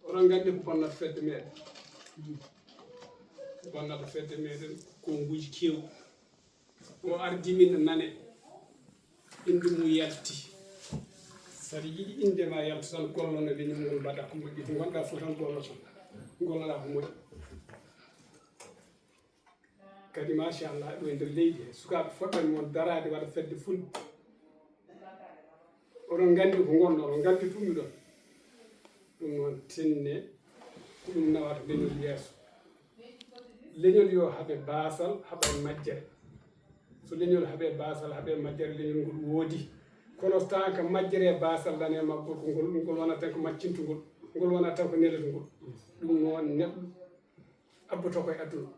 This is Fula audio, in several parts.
oɗon nganndi ko bonnata fedde meɗen bonnata fedde meɗen konguji kewɗi o ardimin nane inde mum yalti saɗa yiɗi inde ma yalta tan gollono leñol ngol mbaɗa ko moƴƴi to gonɗa fof tan golloto golloɗa ko moƴƴi kadi machallah ɗo e nder leydi he sukaɓe foɗɗani moon darade waɗa fedde fulɓe oɗon nganndi ko gonɗo oɗon nganndi tummi ɗon ɗum noon tinne ko ɗum nawata leñol yeeso leñol yo haaɓe basal haaɓa majjere so leñol haaɓe basal haaɓe majjere leñol ngol woodi kono tan ko majjere basal lane mabbo ko ngol wonata tan ko maccintugol ngol wonata tan ko nelatugol ɗum noon neɗɗo abboto koye aduna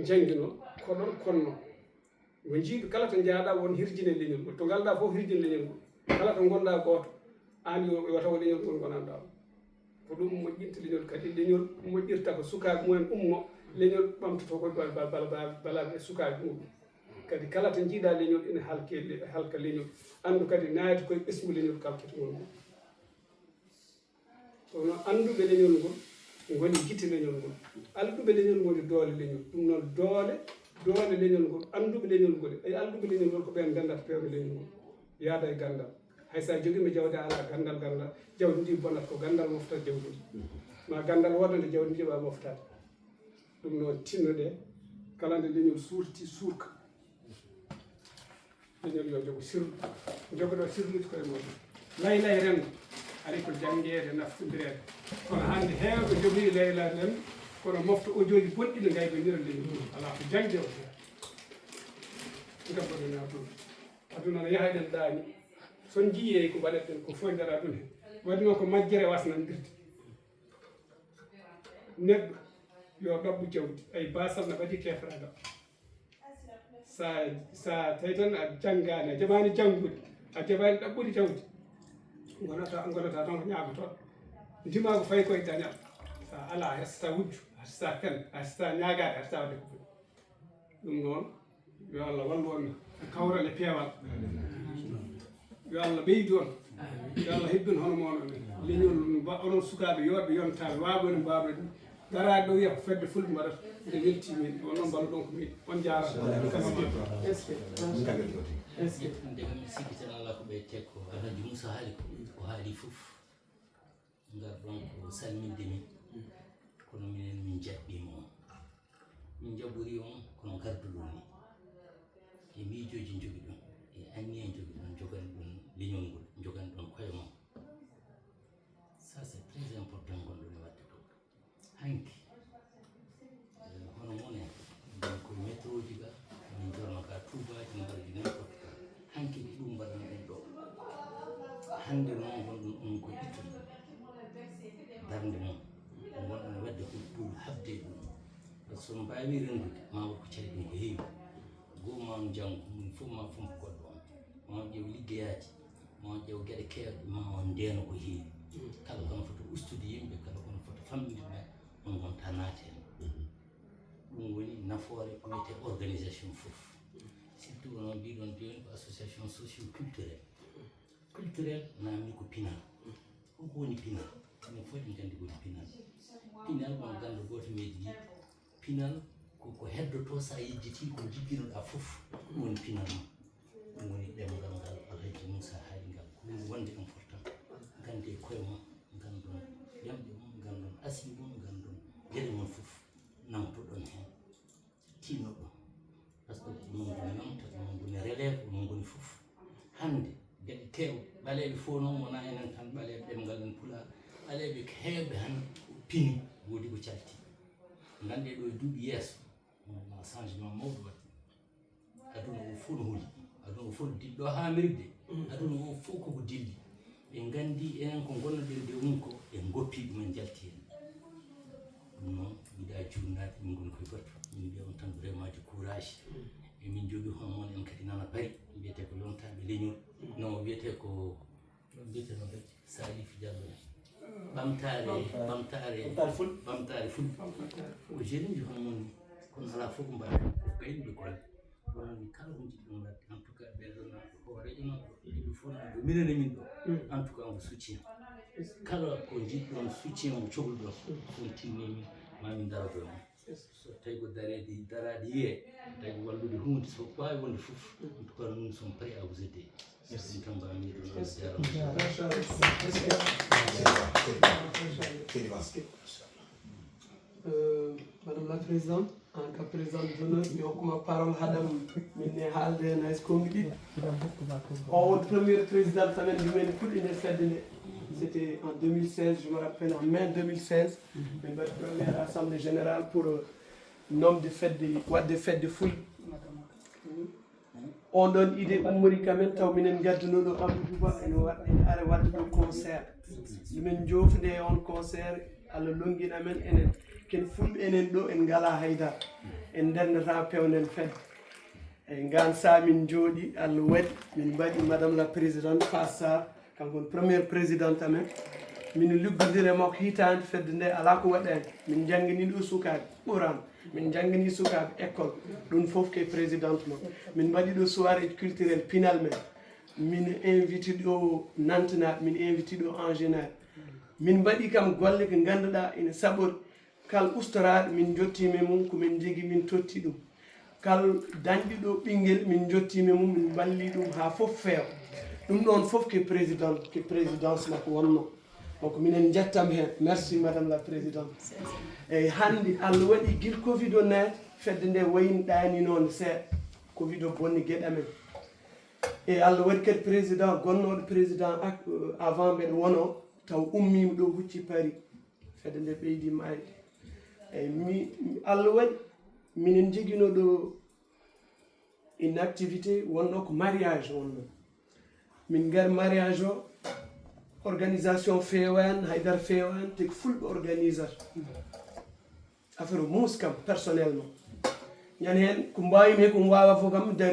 janggino koɗon konno mo jiiɗo kala to jaaɗa won hirjine leñol ngol to ngalɗa fof hirjine leñol ngol kala to gonɗa gooto an yo taw leñol ngol gonanɗa ko ɗum moƴƴinta leñol kadi leñol moƴƴirta ko sukaɓe mumen ummo leñol ɓamtoto koye balaɓe sukaɓe muɗum kadi kala to jiiɗa leñol ina halka leñol andu kadi naati koye ɓesgu leñol kalkitogol ngol kono anduɓe leñol ngol ngoni guite leñol ngol anduɓe leñol ngol doole leñol ɗum noon doole leñol ngol anduɓe leñol ngol ay anduɓe leñol ngol ko ɓen gandata pewɓe leñol ngol yaada e gandal hay sa joguima jawdi ala gandal jawdi ndi bonata ko gandal moftata jawdi ndi ma gandal wodande jawdi ndi ɓa moftade ɗum noon tinnoɗe kala nde leñol suurti suurka leñol yo jogo sirlu jogoɗo sirlude koye muɗum laylay rendo ari ko janggede naftodirede kono hande heewɓe jogii layla rendo kono mofta audio ji bonɗi ne gaybinira leñol ala ko jangde o gabbaɗon aduna no yahaɗen ɗaani son jiiye ko mbaɗeɗen ko fof nder aduna he waɗi noon ko majjere wasnandirde neɗɗo yo ɗaɓɓu jawdi ay basal no waɗi kefraga sa tawi tan a janggani a jaɓani janngude a jaɓani ɗaɓɓude jawdi gonata tan ko ñagotoɗo ndima ko fayi koye dañal sa ala a hestata wujju a hestata fen a hestata ñagade a hestata wadde ko ɗum noon yo Allah wallu on kawral e peewal yo Allah ɓeydu on yo Allah hebbin hono moon leñol onon sukaɓe yoɓe yontaɓe waaɓe no mbawɗe ɗum darade ɗo wiya ko fedde fulɓe mbaɗata nde weltimin onon mballu ɗon ko min on jarata ndegam mi sikki tan ala ko ɓeyte ko alhaji Moussa haali ko haali fof ngar ɗon ko salminde min kono minen min jaɓɓima on min jaɓɓori on kono garduɗo ni e miijoji jogi ɗon e anni en jogi ɗon jogani ɗum leñol ngol jogani ɗon koye mon ça c'est très important gonɗon e wadde ɗo hanki hono monen ɗon ko métro ji ga min jorno ka tubaji no mbaɗi n'importe quoi hanki ko ɗum mbaɗano ɗum ɗo hande noon gonɗon ɗum ko ittude darde noon gonɗon e wadde ko ɓuuri habde ɗum par ce que sono mbawi rendude ma waɗ ko cali ɗum ko heewi goo ma on janngo min fof ma fompo goɗɗo on ma on ƴeew liggeyaji ma on ƴeew gueɗe kewɗe ma on ndeeno ko heewi kala kono foti ustude yimɓe kala kono foti famɗude ɓe on gonta naate hen ɗum woni nafoore ko wiyete organisation fof surtout onon mbiɗon joni ko association socio culturel namni ko pinal koko woni pinal minen fof ɗen gandi woni pinal pinal on ganda goto meɗi yiɗ pinal koko heddoto sa yejjiti ko jigginoɗa fof ɗum woni pinal ma ɗum woni ɗemgal ngal alhaji Moussa haali ngal ko ɗum wonde important gande koye mon gandon yamɓe mon gandon asli mon gandon gueɗe mon fof namtoɗon hen tinnoɗon par ce que ɗum goni yamta ɗum goni relève ɗum goni fof hande gueɗe kewɗe ɓaleɓe fof noon wona enen tan ɓaleɓe ɗemgal en pulaar ɓaleɓe heewɓe han pini woodi ko calti gande ɗo e duuɓi yeeso changement mawɗo waɗi aduna o fof no huuli aduna o fof no dilli ɗo ha Amérique de aduna o fof koko dilli ɓe gandi enen ko gonnoɗen nde woni ko ɓe goppi ɗumen jalti hen ɗum noon yiiɗa jurnade min goni koye batu min mbiya on tan vraiment de courage emin jogui hono moon en kadi nana paari wiyete ko lontaɓe leñol non wiyete ko mbiyete no kadi Salif Diallo ɓamtare fulɓe ko jeune uji hono moon ni kono ala fof ko mbaɗa ko gaynuɓe golle woni kala ko jiɗɗon wadde en tout cas ɓeɗon hoorejo noon ɗo yimɓe fof ɗo minani min ɗo en tout cas on soutient kala ko jiɗɗon soutien o cohluɗon on tinnimi mamin daroto on so tawi ko darade yiye tawi ko wallude hunde so wawi wonde fof en tout cas nous sommes prêts à vous aider merci tan mbami ɗon Madame la Présidente, en tant que présidente d'honneur, mi hokkuma parole haɗam minne haalde hen hayso kongi ɗiɗi o won première présidente amen ndimen puɗɗinde fedde nde c'était en 2016, je me rappelle en mai 2016 min mbaɗi première assemblée générale pour nomde fedde wadde fedde fulɓe on ɗon idée ummori kamen taw minen gaddunoɗo Amadou Ba ene ara wadde ɗo concert min jofde on concert Allah longin amen enen ken fulɓe enen ɗo en ngala haydara en ndernata pewnen fedde eyyi ngan sa min jooɗi Allah waɗi min mbaɗi madame la présidente Fassar kanko woni première présidente amen min liggodire makko hitande fedde nde ala ko waɗani min janggini ɗo sukaɓe ɓuran min janggini sukaɓe école ɗum foof ke présidente makko min mbaɗi ɗo soirée culturelle pinal men min invité ɗo nantenaɓe min invité ɗo engénaɓe min mbaɗi kam golle ko ganduɗa ene saɓori kal ustoraɗo min jottime mum komin jogui min totti ɗum kal dañɗi ɗo ɓinguel min jottime mum min balli ɗum ha foof feewa ɗum ɗon foof ke présidence makko wonno donc minen jettam hen merci madame la présidente eyyi hande Allah waɗi guil covid o naati fedde nde wayni ɗani noon seeɗa covid o bonni gueɗe amen e Allah waɗi kadi président gonnoɗo président avant mbeɗa wono taw ummima ɗo hucci Paris fedde nde ɓeydi mayde eyyi Allah waɗi minen joguino ɗo une activité wonno ko mariage wonno min gar mariage o organisation fewani haydara fewani te ko fulɓe organisata affaire o muus kam personnellement ñande hen ko mbawimi ko wawa fof kam dari